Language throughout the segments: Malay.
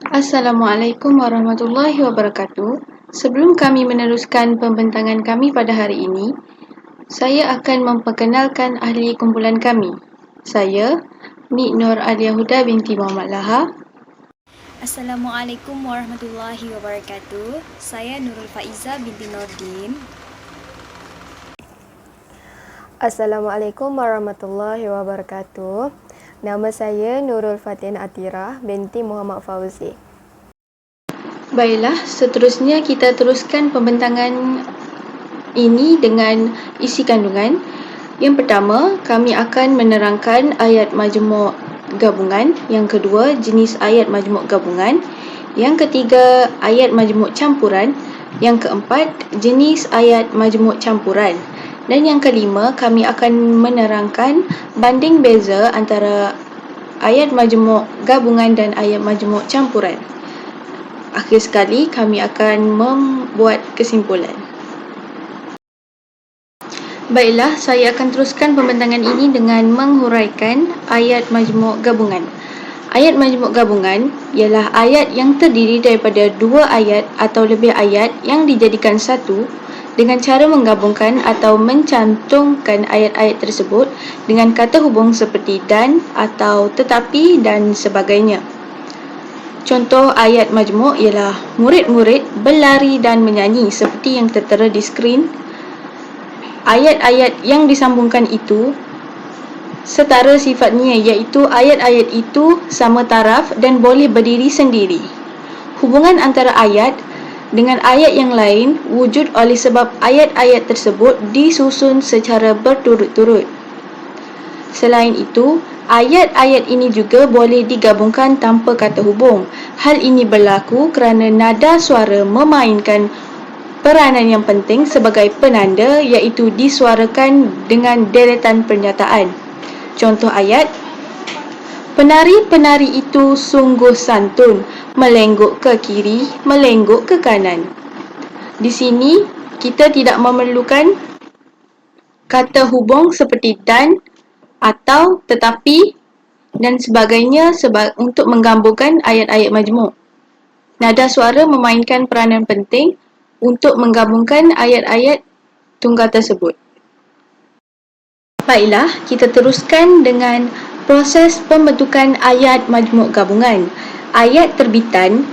Assalamualaikum warahmatullahi wabarakatuh. Sebelum kami meneruskan pembentangan kami pada hari ini, saya akan memperkenalkan ahli kumpulan kami. Saya, Nik Nur Alia Huda binti Muhammad Laha. Assalamualaikum warahmatullahi wabarakatuh. Saya Nurul Faiza binti Nordin. Assalamualaikum warahmatullahi wabarakatuh. Nama saya Nurul Fatin Atirah binti Muhammad Fauzi. Baiklah, seterusnya kita teruskan pembentangan ini dengan isi kandungan. Yang pertama, kami akan menerangkan ayat majmuk gabungan. Yang kedua, jenis ayat majmuk gabungan. Yang ketiga, ayat majmuk campuran. Yang keempat, jenis ayat majmuk campuran. Dan yang kelima, kami akan menerangkan banding beza antara ayat majmuk gabungan dan ayat majmuk campuran. Akhir sekali, kami akan membuat kesimpulan. Baiklah, saya akan teruskan pembentangan ini dengan menghuraikan ayat majmuk gabungan. Ayat majmuk gabungan ialah ayat yang terdiri daripada dua ayat atau lebih ayat yang dijadikan satu dengan cara menggabungkan atau mencantumkan ayat-ayat tersebut dengan kata hubung seperti dan atau tetapi dan sebagainya. Contoh ayat majmuk ialah murid-murid berlari dan menyanyi seperti yang tertera di skrin. Ayat-ayat yang disambungkan itu setara sifatnya, iaitu ayat-ayat itu sama taraf dan boleh berdiri sendiri. Hubungan antara ayat dengan ayat yang lain wujud oleh sebab ayat-ayat tersebut disusun secara berturut-turut. Selain itu, ayat-ayat ini juga boleh digabungkan tanpa kata hubung. Hal ini berlaku kerana nada suara memainkan peranan yang penting sebagai penanda, iaitu disuarakan dengan deretan pernyataan. Contoh ayat, penari-penari itu sungguh santun, melengguk ke kiri, melengguk ke kanan. Di sini, kita tidak memerlukan kata hubung seperti dan atau tetapi dan sebagainya untuk menggabungkan ayat-ayat majmuk. Nada suara memainkan peranan penting untuk menggabungkan ayat-ayat tunggal tersebut. Baiklah, kita teruskan dengan proses pembentukan ayat majmuk gabungan. Ayat terbitan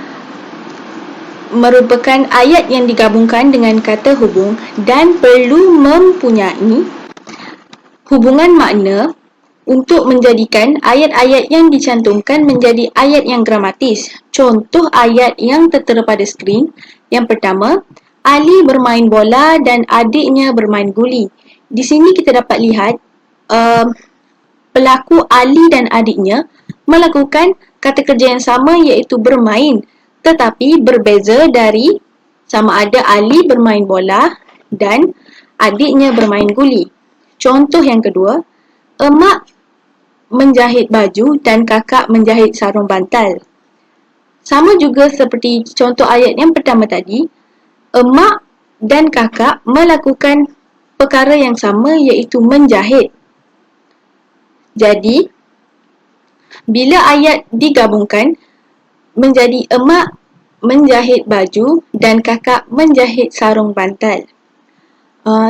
merupakan ayat yang digabungkan dengan kata hubung dan perlu mempunyai hubungan makna untuk menjadikan ayat-ayat yang dicantumkan menjadi ayat yang gramatis. Contoh ayat yang tertera pada skrin. Yang pertama, Ali bermain bola dan adiknya bermain guli. Di sini kita dapat lihat pelaku Ali dan adiknya melakukan kata kerja yang sama, iaitu bermain, tetapi berbeza dari sama ada Ali bermain bola dan adiknya bermain guli. Contoh yang kedua, emak menjahit baju dan kakak menjahit sarung bantal. Sama juga seperti contoh ayat yang pertama tadi, emak dan kakak melakukan perkara yang sama, iaitu menjahit. Jadi, bila ayat digabungkan menjadi emak menjahit baju dan kakak menjahit sarung bantal.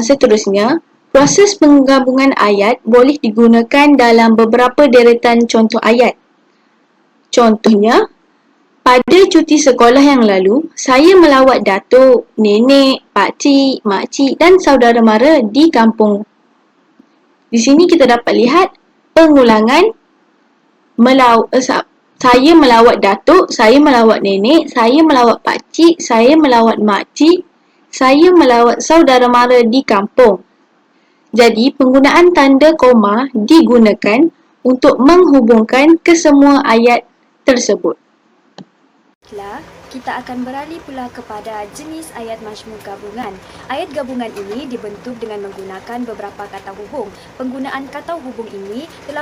Seterusnya, proses penggabungan ayat boleh digunakan dalam beberapa deretan contoh ayat. Contohnya, pada cuti sekolah yang lalu, saya melawat datuk, nenek, pakcik, makcik dan saudara mara di kampung. Di sini kita dapat lihat pengulangan saya melawat datuk, saya melawat nenek, saya melawat pakcik, saya melawat makcik, saya melawat saudara mara di kampung. Jadi, penggunaan tanda koma digunakan untuk menghubungkan kesemua ayat tersebut. Kita akan beralih pula kepada jenis ayat majmuk gabungan. Ayat gabungan ini dibentuk dengan menggunakan beberapa kata hubung. Penggunaan kata hubung ini telah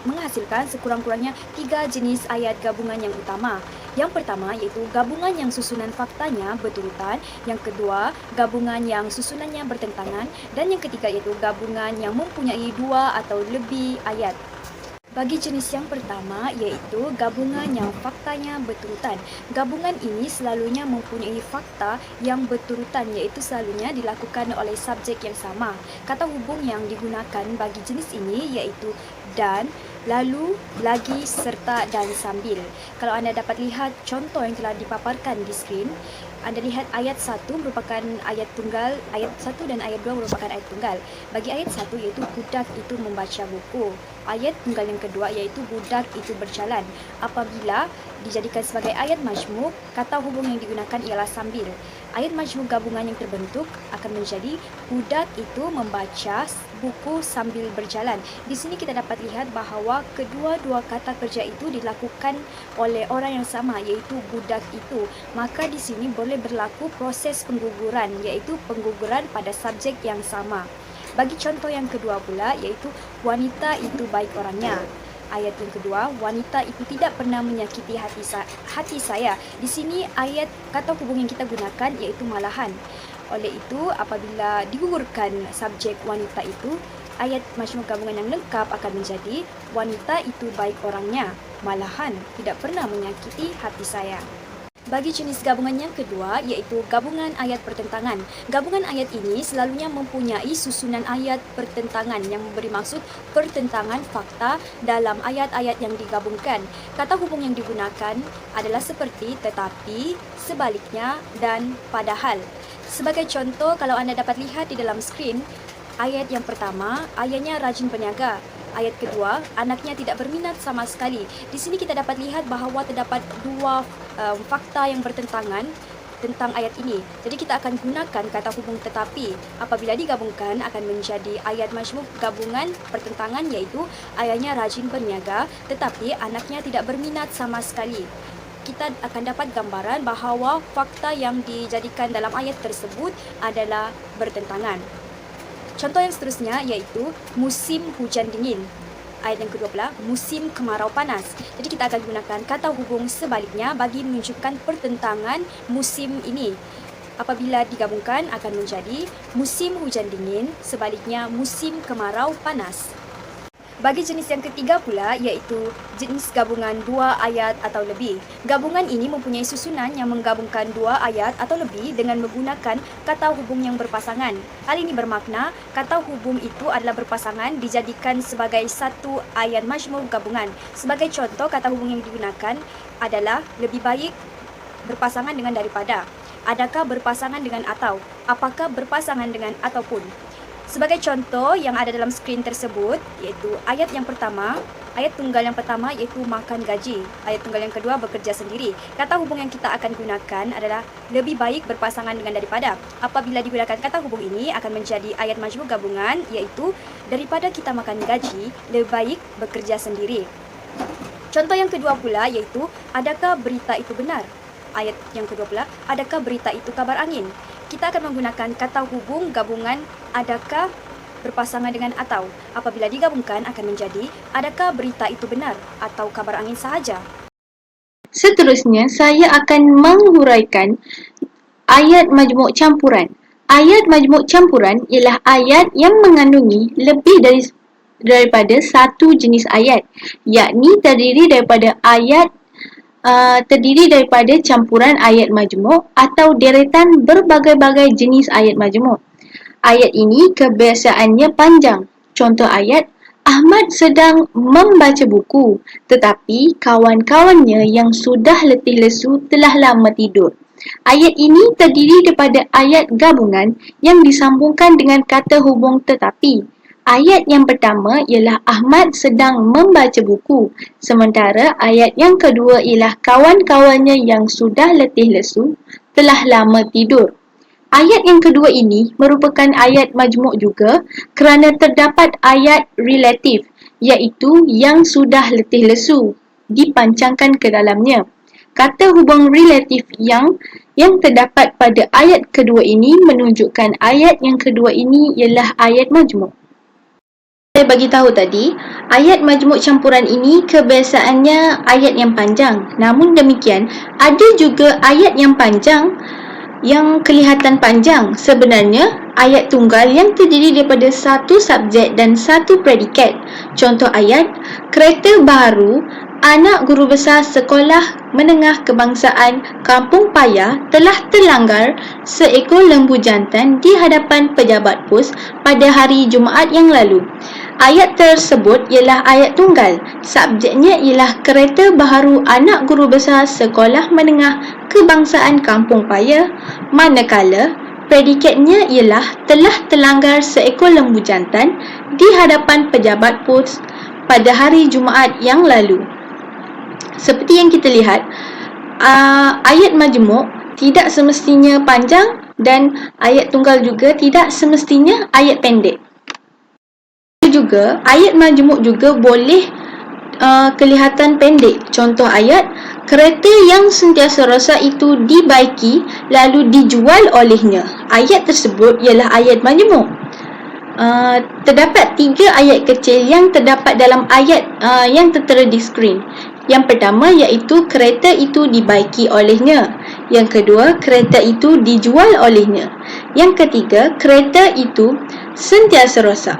menghasilkan sekurang-kurangnya 3 jenis ayat gabungan yang utama. Yang pertama iaitu gabungan yang susunan faktanya berurutan, yang kedua gabungan yang susunannya bertentangan, dan yang ketiga iaitu gabungan yang mempunyai 2 atau lebih ayat. Bagi jenis yang pertama iaitu gabungan yang faktanya berturutan. Gabungan ini selalunya mempunyai fakta yang berturutan iaitu selalunya dilakukan oleh subjek yang sama. Kata hubung yang digunakan bagi jenis ini iaitu dan, lalu, lagi, serta dan sambil. Kalau anda dapat lihat contoh yang telah dipaparkan di skrin, anda lihat ayat 1 merupakan ayat tunggal, ayat 1 dan ayat 2 merupakan ayat tunggal. Bagi ayat 1 iaitu budak itu membaca buku. Ayat tunggal yang kedua iaitu budak itu berjalan. Apabila dijadikan sebagai ayat majmuk, kata hubung yang digunakan ialah sambil. Ayat majmuk gabungan yang terbentuk akan menjadi budak itu membaca buku sambil berjalan. Di sini kita dapat lihat bahawa kedua-dua kata kerja itu dilakukan oleh orang yang sama iaitu budak itu. Maka di sini boleh berlaku proses pengguguran iaitu pengguguran pada subjek yang sama. Bagi contoh yang kedua pula iaitu wanita itu baik orangnya. Ayat yang kedua, wanita itu tidak pernah menyakiti hati saya. Di sini ayat kata hubung yang kita gunakan iaitu malahan. Oleh itu, apabila digugurkan subjek wanita itu, ayat majmuk gabungan yang lengkap akan menjadi wanita itu baik orangnya, malahan tidak pernah menyakiti hati saya. Bagi jenis gabungan yang kedua iaitu gabungan ayat pertentangan. Gabungan ayat ini selalunya mempunyai susunan ayat pertentangan yang memberi maksud pertentangan fakta dalam ayat-ayat yang digabungkan. Kata hubung yang digunakan adalah seperti tetapi, sebaliknya dan padahal. Sebagai contoh, kalau anda dapat lihat di dalam skrin, ayat yang pertama, ayahnya rajin berniaga. Ayat kedua, anaknya tidak berminat sama sekali. Di sini kita dapat lihat bahawa terdapat dua fakta yang bertentangan tentang ayat ini. Jadi kita akan gunakan kata hubung tetapi. Apabila digabungkan akan menjadi ayat majmuk gabungan pertentangan iaitu ayahnya rajin berniaga tetapi anaknya tidak berminat sama sekali. Kita akan dapat gambaran bahawa fakta yang dijadikan dalam ayat tersebut adalah bertentangan. Contoh yang seterusnya iaitu musim hujan dingin. Ayat yang kedua pula musim kemarau panas. Jadi kita akan gunakan kata hubung sebaliknya bagi menunjukkan pertentangan musim ini. Apabila digabungkan akan menjadi musim hujan dingin, sebaliknya musim kemarau panas. Bagi jenis yang ketiga pula iaitu jenis gabungan dua ayat atau lebih. Gabungan ini mempunyai susunan yang menggabungkan dua ayat atau lebih dengan menggunakan kata hubung yang berpasangan. Hal ini bermakna kata hubung itu adalah berpasangan dijadikan sebagai satu ayat majmuk gabungan. Sebagai contoh, kata hubung yang digunakan adalah lebih baik berpasangan dengan daripada. Adakah berpasangan dengan atau? Apakah berpasangan dengan ataupun? Sebagai contoh yang ada dalam skrin tersebut iaitu ayat yang pertama, ayat tunggal yang pertama iaitu makan gaji. Ayat tunggal yang kedua bekerja sendiri. Kata hubung yang kita akan gunakan adalah lebih baik berpasangan dengan daripada. Apabila digunakan kata hubung ini akan menjadi ayat majmuk gabungan iaitu daripada kita makan gaji, lebih baik bekerja sendiri. Contoh yang kedua pula iaitu adakah berita itu benar? Ayat yang kedua pula, adakah berita itu kabar angin? Kita akan menggunakan kata hubung gabungan adakah berpasangan dengan atau. Apabila digabungkan akan menjadi adakah berita itu benar atau kabar angin sahaja. Seterusnya, saya akan menghuraikan ayat majmuk campuran. Ayat majmuk campuran ialah ayat yang mengandungi lebih daripada satu jenis ayat, yakni terdiri daripada campuran ayat majmuk atau deretan berbagai-bagai jenis ayat majmuk. Ayat ini kebiasaannya panjang. Contoh ayat, Ahmad sedang membaca buku, tetapi kawan-kawannya yang sudah letih lesu telah lama tidur. Ayat ini terdiri daripada ayat gabungan yang disambungkan dengan kata hubung tetapi. Ayat yang pertama ialah Ahmad sedang membaca buku, sementara ayat yang kedua ialah kawan-kawannya yang sudah letih lesu telah lama tidur. Ayat yang kedua ini merupakan ayat majmuk juga kerana terdapat ayat relatif iaitu yang sudah letih lesu dipancangkan ke dalamnya. Kata hubung relatif yang terdapat pada ayat kedua ini menunjukkan ayat yang kedua ini ialah ayat majmuk. Saya bagi tahu tadi, ayat majmuk campuran ini kebiasaannya ayat yang panjang. Namun demikian, ada juga ayat yang panjang yang kelihatan panjang. Sebenarnya, ayat tunggal yang terdiri daripada satu subjek dan satu predikat. Contoh ayat, kereta baru anak guru besar sekolah menengah kebangsaan Kampung Paya telah terlanggar seekor lembu jantan di hadapan pejabat pos pada hari Jumaat yang lalu. Ayat tersebut ialah ayat tunggal. Subjeknya ialah kereta baharu anak guru besar sekolah menengah kebangsaan Kampung Paya, manakala predikatnya ialah telah terlanggar seekor lembu jantan di hadapan pejabat pos pada hari Jumaat yang lalu. Seperti yang kita lihat, ayat majmuk tidak semestinya panjang dan ayat tunggal juga tidak semestinya ayat pendek. Juga ayat majmuk juga boleh kelihatan pendek. Contoh ayat, kereta yang sentiasa rosak itu dibaiki lalu dijual olehnya. Ayat tersebut ialah ayat majmuk. Terdapat 3 ayat kecil yang terdapat dalam ayat yang tertera di skrin. Yang pertama iaitu kereta itu dibaiki olehnya. Yang kedua, kereta itu dijual olehnya. Yang ketiga, kereta itu sentiasa rosak.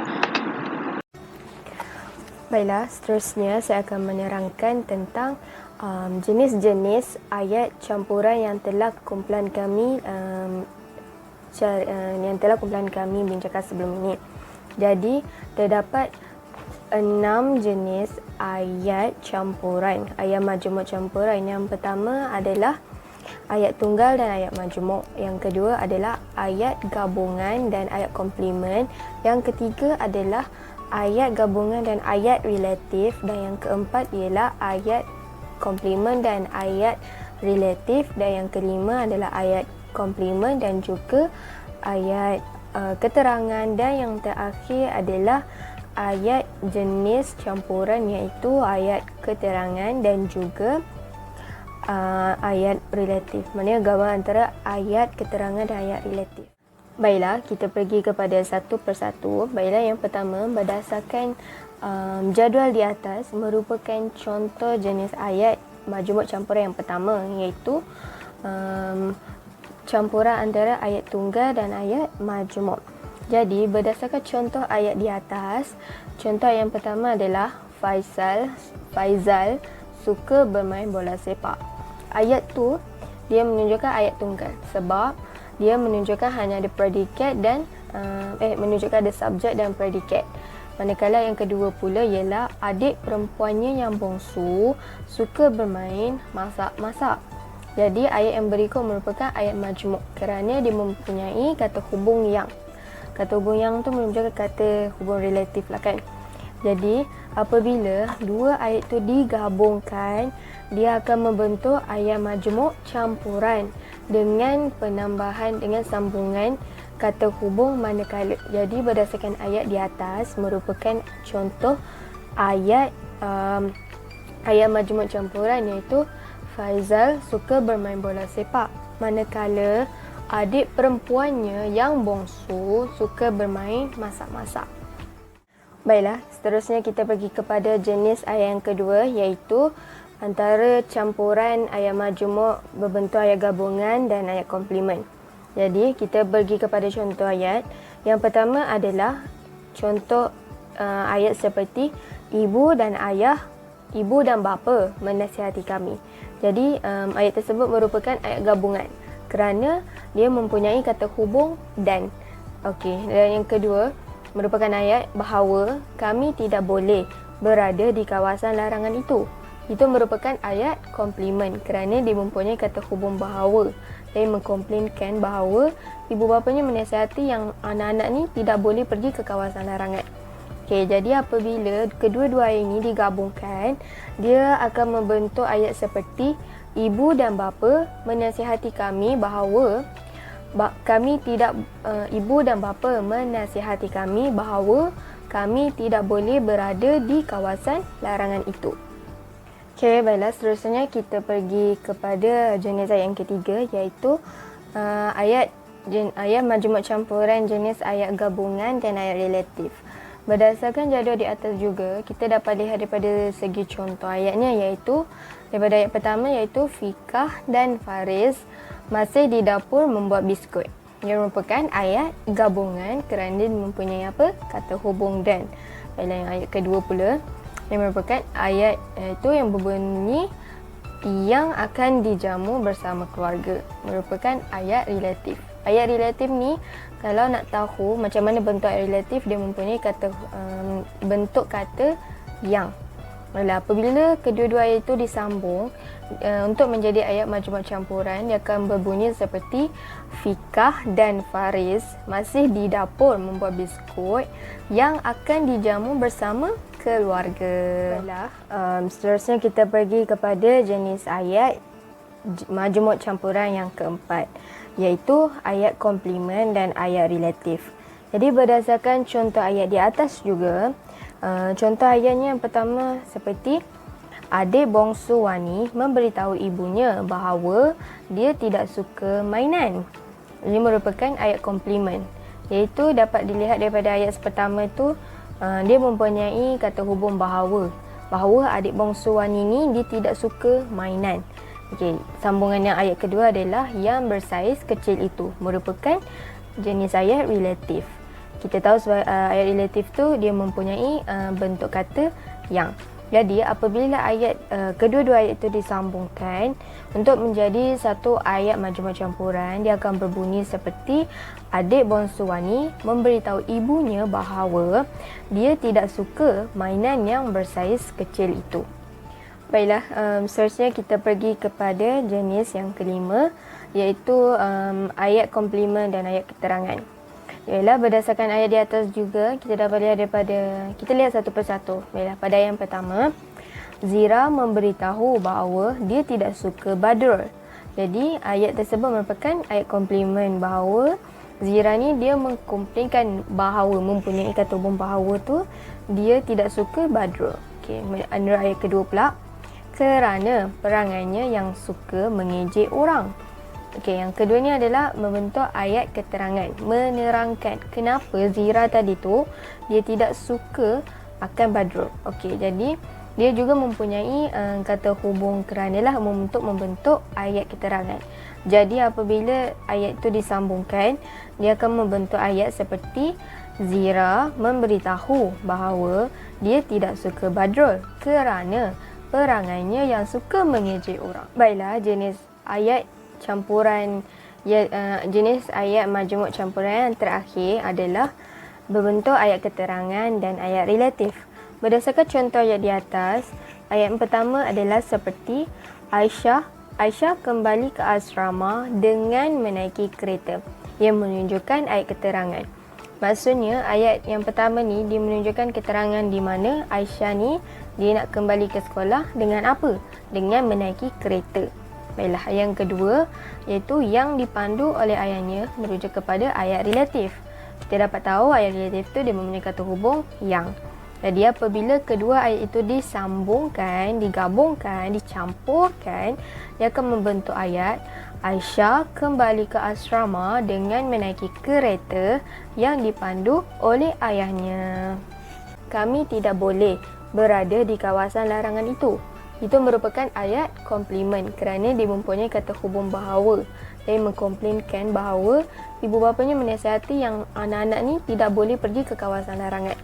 Baiklah, seterusnya saya akan menerangkan tentang jenis-jenis ayat campuran yang telah kumpulan kami bincangkan sebelum ini. Jadi, terdapat 6 jenis ayat campuran, ayat majmuk campuran. Yang pertama adalah ayat tunggal dan ayat majmuk. Yang kedua adalah ayat gabungan dan ayat komplemen. Yang ketiga adalah ayat gabungan dan ayat relatif, dan yang keempat ialah ayat komplemen dan ayat relatif, dan yang kelima adalah ayat komplemen dan juga ayat keterangan, dan yang terakhir adalah ayat jenis campuran iaitu ayat keterangan dan juga ayat relatif. Maksudnya gabungan antara ayat keterangan dan ayat relatif. Baiklah, kita pergi kepada satu persatu. Baiklah, yang pertama, berdasarkan jadual di atas merupakan contoh jenis ayat majmuk campuran yang pertama, iaitu campuran antara ayat tunggal dan ayat majmuk. Jadi, berdasarkan contoh ayat di atas, contoh yang pertama adalah Faizal suka bermain bola sepak. Ayat tu dia menunjukkan ayat tunggal sebab dia menunjukkan hanya ada predikat dan menunjukkan ada subjek dan predikat. Manakala yang kedua pula ialah adik perempuannya yang bongsu suka bermain masak-masak. Jadi ayat yang berikut merupakan ayat majmuk kerana dia mempunyai kata hubung yang. Kata hubung yang tu menunjukkan kata hubung relatif lah kan. Jadi apabila dua ayat tu digabungkan, dia akan membentuk ayat majmuk campuran dengan penambahan dengan sambungan kata hubung manakala. Jadi berdasarkan ayat di atas merupakan contoh ayat ayat majmuk campuran iaitu Faizal suka bermain bola sepak, manakala adik perempuannya yang bongsu suka bermain masak-masak. Baiklah, seterusnya kita pergi kepada jenis ayat yang kedua iaitu antara campuran ayat majmuk berbentuk ayat gabungan dan ayat komplemen. Jadi, kita pergi kepada contoh ayat. Yang pertama adalah contoh ayat seperti ibu dan ayah, ibu dan bapa menasihati kami. Jadi, ayat tersebut merupakan ayat gabungan kerana dia mempunyai kata hubung dan. Okey, dan yang kedua merupakan ayat bahawa kami tidak boleh berada di kawasan larangan itu. Itu merupakan ayat komplemen kerana dia mempunyai kata hubung bahawa dan mengkomplainkan bahawa ibu bapanya menasihati yang anak-anak ni tidak boleh pergi ke kawasan larangan. Okey, jadi apabila kedua-dua ayat ini digabungkan, dia akan membentuk ayat seperti ibu dan bapa menasihati kami bahawa ibu dan bapa menasihati kami bahawa kami tidak boleh berada di kawasan larangan itu. Okey, baiklah, seterusnya kita pergi kepada jenis ayat yang ketiga iaitu ayat majmuk campuran jenis ayat gabungan dan ayat relatif. Berdasarkan jadual di atas juga, kita dapat lihat daripada segi contoh ayatnya iaitu daripada ayat pertama iaitu Fikah dan Faris Masih di dapur membuat biskut. Ia merupakan ayat gabungan kerana mempunyai apa? Kata hubung dan. Baiklah, yang ayat kedua pula, ia merupakan ayat itu yang berbunyi yang akan dijamu bersama keluarga. Merupakan ayat relatif. Ayat relatif ni, kalau nak tahu macam mana bentuk ayat relatif, dia mempunyai bentuk kata yang. Apabila kedua-dua ayat itu disambung untuk menjadi ayat majmuk campuran, dia akan berbunyi seperti Fikah dan Faris masih di dapur membuat biskut yang akan dijamu bersama keluarga. Seterusnya kita pergi kepada jenis ayat majmuk campuran yang keempat, iaitu ayat komplement dan ayat relatif. Jadi berdasarkan contoh ayat di atas juga, contoh ayatnya yang pertama seperti adik bongsu Wani memberitahu ibunya bahawa dia tidak suka mainan. Ini merupakan ayat komplement, iaitu dapat dilihat daripada ayat pertama itu, dia mempunyai kata hubung bahawa adik bongsu Wani ni dia tidak suka mainan. Okey, sambungan yang ayat kedua adalah yang bersaiz kecil itu, merupakan jenis ayat relatif. Kita tahu ayat relatif tu dia mempunyai bentuk kata yang. Jadi apabila ayat kedua-dua ayat itu disambungkan untuk menjadi satu ayat majmuk campuran, dia akan berbunyi seperti adik bongsu Wani memberitahu ibunya bahawa dia tidak suka mainan yang bersaiz kecil itu. Baiklah, seterusnya kita pergi kepada jenis yang kelima, iaitu ayat komplement dan ayat keterangan. Ialah berdasarkan ayat di atas juga, kita dapat lihat kita lihat satu persatu. Baiklah, pada ayat yang pertama, Zira memberitahu bahawa dia tidak suka Badrul. Jadi ayat tersebut merupakan ayat komplement bahawa Zira ni dia mengkomplainkan bahawa, mempunyai kata hubung bahawa tu dia tidak suka Badrul. Okey, menurut ayat kedua pula, kerana perangainya yang suka mengejek orang. Okey, yang kedua ni adalah membentuk ayat keterangan, menerangkan kenapa Zira tadi tu dia tidak suka akan Badrul. Okey, jadi dia juga mempunyai kata hubung kerana lah untuk membentuk ayat keterangan. Jadi apabila ayat itu disambungkan, dia akan membentuk ayat seperti Zira memberitahu bahawa dia tidak suka Badrul kerana perangainya yang suka mengejek orang. Baiklah, jenis ayat campuran jenis ayat majmuk campuran yang terakhir adalah berbentuk ayat keterangan dan ayat relatif. Berdasarkan contoh ayat di atas, ayat yang pertama adalah seperti Aisyah kembali ke asrama dengan menaiki kereta, yang menunjukkan ayat keterangan. Maksudnya ayat yang pertama ni dia menunjukkan keterangan di mana Aisyah ni dia nak kembali ke sekolah dengan apa? Dengan menaiki kereta. Baiklah, yang kedua iaitu yang dipandu oleh ayahnya merujuk kepada ayat relatif. Kita dapat tahu ayat relatif tu dia mempunyai kata hubung yang. Jadi apabila kedua ayat itu disambungkan, digabungkan, dicampurkan, dia akan membentuk ayat Aisyah kembali ke asrama dengan menaiki kereta yang dipandu oleh ayahnya. Kami tidak boleh berada di kawasan larangan itu. Itu merupakan ayat komplement kerana dia mempunyai kata hubung bahawa. Dia mengkomplainkan bahawa ibu bapanya menasihati yang anak-anak ni tidak boleh pergi ke kawasan larangan.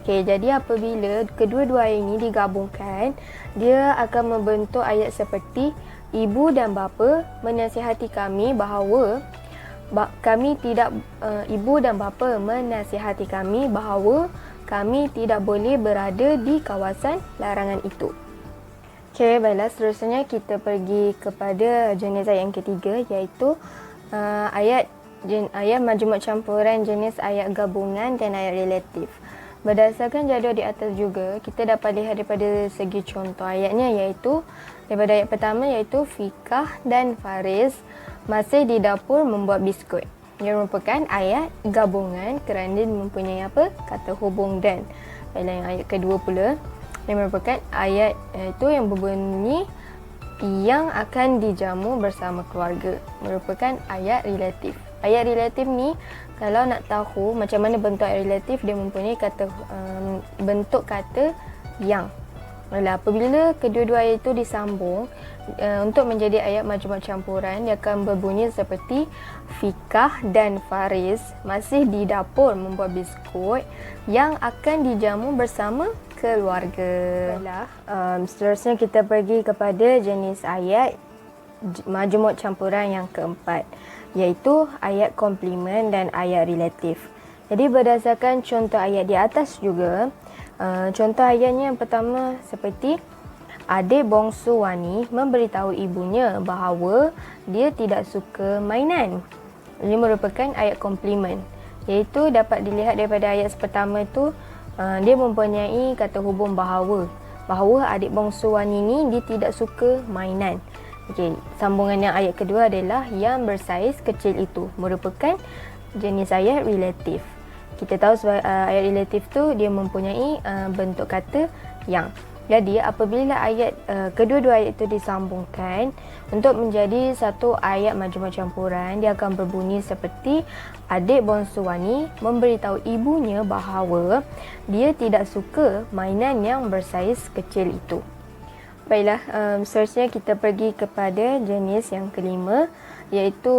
Okey, jadi apabila kedua-dua ayat ini digabungkan, dia akan membentuk ayat seperti ibu dan bapa menasihati kami bahawa ibu dan bapa menasihati kami bahawa kami tidak boleh berada di kawasan larangan itu. Okey, baiklah, seterusnya kita pergi kepada jenis ayat yang ketiga, iaitu ayat majmuk campuran jenis ayat gabungan dan ayat relatif. Berdasarkan jadual di atas juga, kita dapat lihat daripada segi contoh ayatnya, iaitu daripada ayat pertama iaitu Fikah dan Faris masih di dapur membuat biskut. Ia merupakan ayat gabungan kerana mempunyai apa? Kata hubung dan. Baiklah, yang ayat kedua pula, ini merupakan ayat itu yang berbunyi yang akan dijamu bersama keluarga. Merupakan ayat relatif. Ayat relatif ni, kalau nak tahu macam mana bentuk ayat relatif, dia mempunyai bentuk kata yang. Apabila kedua-dua ayat itu disambung untuk menjadi ayat majmuk campuran, dia akan berbunyi seperti Fikah dan Faris masih di dapur membuat biskut yang akan dijamu bersama keluarga. Seterusnya kita pergi kepada jenis ayat majmuk campuran yang keempat, iaitu ayat komplement dan ayat relatif. Jadi berdasarkan contoh ayat di atas juga, contoh ayatnya yang pertama seperti adik bongsu Wani memberitahu ibunya bahawa dia tidak suka mainan. Ini merupakan ayat komplement, iaitu dapat dilihat daripada ayat pertama itu dia mempunyai kata hubung bahawa adik bongsu Wani ni dia tidak suka mainan. Okey, sambungan yang ayat kedua adalah yang bersaiz kecil itu, merupakan jenis ayat relatif. Kita tahu ayat relatif tu dia mempunyai bentuk kata yang. Jadi apabila ayat kedua-dua ayat itu disambungkan untuk menjadi satu ayat majmuk campuran, dia akan berbunyi seperti adik bongsu Wani memberitahu ibunya bahawa dia tidak suka mainan yang bersaiz kecil itu. Baiklah, seterusnya kita pergi kepada jenis yang kelima, iaitu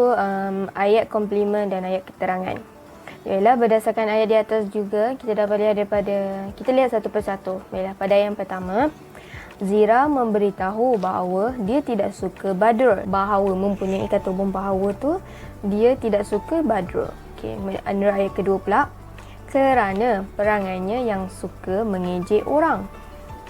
ayat komplement dan ayat keterangan. Ialah berdasarkan ayat di atas juga kita dapat lihat kita lihat satu persatu. Baiklah, pada ayat yang pertama, Zira memberitahu bahawa dia tidak suka Badr. Bahawa mempunyai kata hubung bahawa tu dia tidak suka Badr. Okey, ayat kedua pula, kerana perangainya yang suka mengejek orang.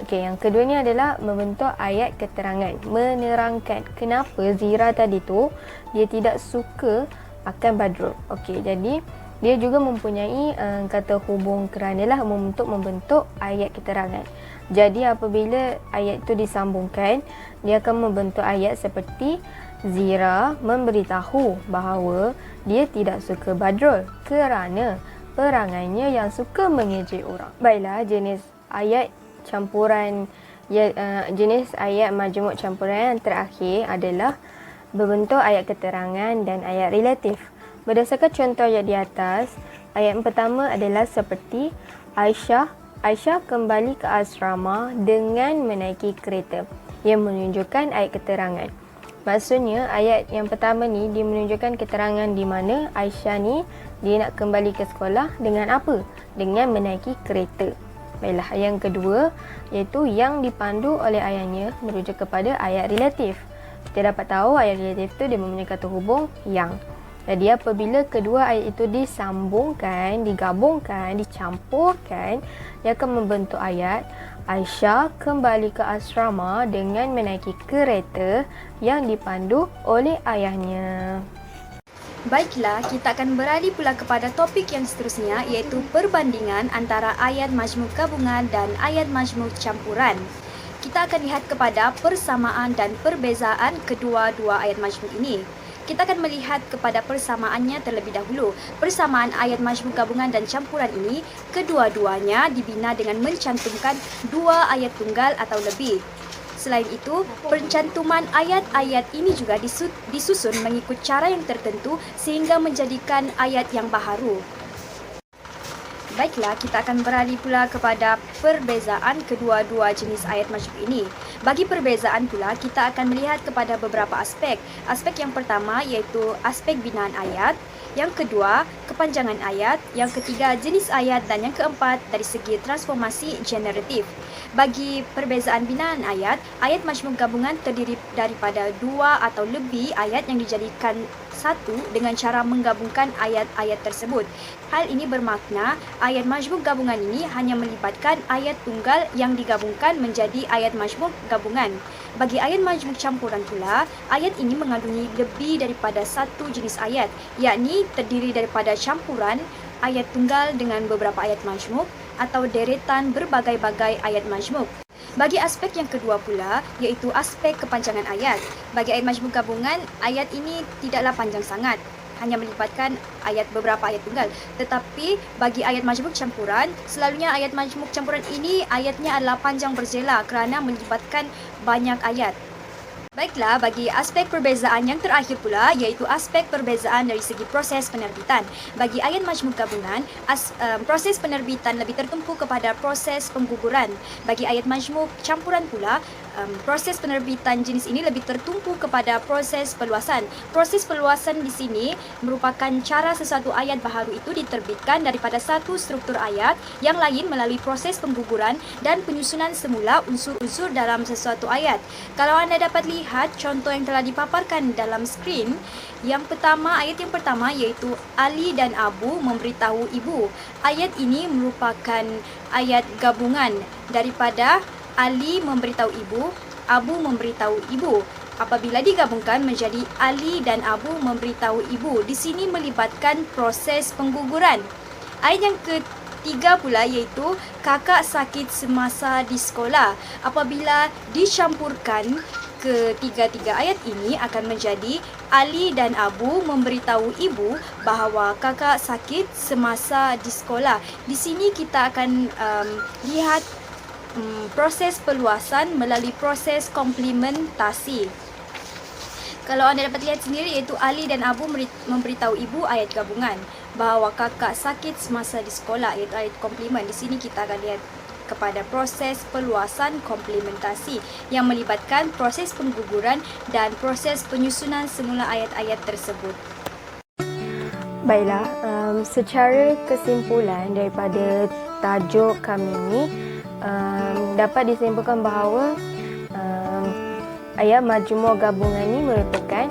Okey, yang kedua ni adalah membentuk ayat keterangan, menerangkan kenapa Zira tadi tu dia tidak suka akan Badr. Okey, jadi dia juga mempunyai kata hubung kerana lah untuk membentuk ayat keterangan. Jadi apabila ayat itu disambungkan, dia akan membentuk ayat seperti Zira memberitahu bahawa dia tidak suka Badr kerana perangainya yang suka mengejek orang. Baiklah, jenis ayat campuran jenis ayat majmuk campuran yang terakhir adalah berbentuk ayat keterangan dan ayat relatif. Berdasarkan contoh ayat di atas, ayat yang pertama adalah seperti Aisyah kembali ke asrama dengan menaiki kereta, yang menunjukkan ayat keterangan. Maksudnya ayat yang pertama ni dia menunjukkan keterangan di mana Aisyah ni dia nak kembali ke sekolah dengan apa? Dengan menaiki kereta. Baiklah, yang kedua iaitu yang dipandu oleh ayahnya merujuk kepada ayat relatif. Kita dapat tahu ayat relatif tu dia mempunyai kata hubung yang. Jadi apabila kedua ayat itu disambungkan, digabungkan, dicampurkan, dia akan membentuk ayat Aisyah kembali ke asrama dengan menaiki kereta yang dipandu oleh ayahnya. Baiklah, kita akan beralih pula kepada topik yang seterusnya, iaitu perbandingan antara ayat majmuk gabungan dan ayat majmuk campuran. Kita akan lihat kepada persamaan dan perbezaan kedua-dua ayat majmuk ini. Kita akan melihat kepada persamaannya terlebih dahulu. Persamaan ayat majmuk gabungan dan campuran ini, kedua-duanya dibina dengan mencantumkan dua ayat tunggal atau lebih. Selain itu, pencantuman ayat-ayat ini juga disusun mengikut cara yang tertentu sehingga menjadikan ayat yang baharu. Baiklah, kita akan beralih pula kepada perbezaan kedua-dua jenis ayat majmuk ini. Bagi perbezaan pula, kita akan melihat kepada beberapa aspek. Aspek yang pertama iaitu aspek binaan ayat, yang kedua, kepanjangan ayat, yang ketiga, jenis ayat, dan yang keempat, dari segi transformasi generatif. Bagi perbezaan binaan ayat majmuk gabungan terdiri daripada dua atau lebih ayat yang dijadikan satu dengan cara menggabungkan ayat-ayat tersebut. Hal ini bermakna ayat majmuk gabungan ini hanya melibatkan ayat tunggal yang digabungkan menjadi ayat majmuk gabungan. Bagi ayat majmuk campuran pula, ayat ini mengandungi lebih daripada satu jenis ayat, yakni terdiri daripada campuran ayat tunggal dengan beberapa ayat majmuk atau deretan berbagai-bagai ayat majmuk. Bagi aspek yang kedua pula, iaitu aspek kepanjangan ayat. Bagi ayat majmuk gabungan, ayat ini tidaklah panjang sangat, hanya melibatkan beberapa ayat tunggal. Tetapi bagi ayat majmuk campuran, selalunya ayat majmuk campuran ini ayatnya adalah panjang berzela kerana melibatkan banyak ayat. Baiklah, bagi aspek perbezaan yang terakhir pula iaitu aspek perbezaan dari segi proses penerbitan. Bagi ayat majmuk gabungan, proses penerbitan lebih tertumpu kepada proses pengguguran. Bagi ayat majmuk campuran pula, proses penerbitan jenis ini lebih tertumpu kepada proses peluasan. Proses peluasan di sini merupakan cara sesuatu ayat baharu itu diterbitkan daripada satu struktur ayat yang lain melalui proses pengguguran dan penyusunan semula unsur-unsur dalam sesuatu ayat. Kalau anda dapat lihat contoh yang telah dipaparkan dalam skrin, ayat yang pertama iaitu Ali dan Abu memberitahu ibu. Ayat ini merupakan ayat gabungan daripada Ali memberitahu ibu, Abu memberitahu ibu. Apabila digabungkan menjadi Ali dan Abu memberitahu ibu, di sini melibatkan proses pengguguran. Ayat yang ketiga pula iaitu kakak sakit semasa di sekolah. Apabila dicampurkan, ketiga-tiga ayat ini akan menjadi Ali dan Abu memberitahu ibu bahawa kakak sakit semasa di sekolah. Di sini kita akan lihat proses peluasan melalui proses komplementasi. Kalau anda dapat lihat sendiri iaitu Ali dan Abu memberitahu ibu ayat gabungan bahawa kakak sakit semasa di sekolah iaitu ayat komplement. Di sini kita akan lihat kepada proses peluasan komplementasi yang melibatkan proses pengguguran dan proses penyusunan semula ayat-ayat tersebut. Baiklah, secara kesimpulan daripada tajuk kami ini, dapat disimpulkan bahawa ayat majmuk gabungan ini merupakan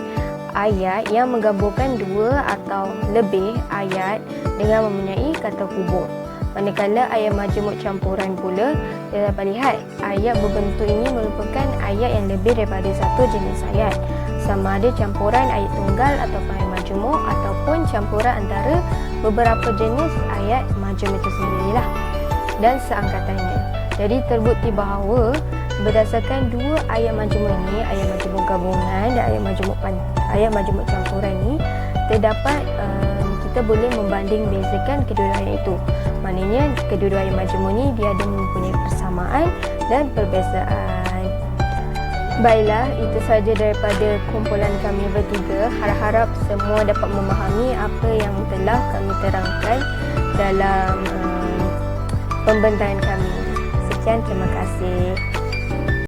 ayat yang menggabungkan dua atau lebih ayat dengan mempunyai kata hubung. Manakala ayat majmuk campuran pula, kita dapat lihat ayat berbentuk ini merupakan ayat yang lebih daripada satu jenis ayat, sama ada campuran ayat tunggal ataupun ayat majmuk ataupun campuran antara beberapa jenis ayat majmuk itu sendirilah dan seangkatannya. Jadi terbukti bahawa berdasarkan dua ayat majmuk ini, ayat majmuk gabungan dan ayat majmuk campuran ini, terdapat kita boleh membanding bezakan kedua ayat itu. Maknanya kedua ayat majmuk ini dia ada mempunyai persamaan dan perbezaan. Baiklah, itu sahaja daripada kumpulan kami bertiga. Harap-harap semua dapat memahami apa yang telah kami terangkan dalam pembentahan kami. Sekian, terima kasih.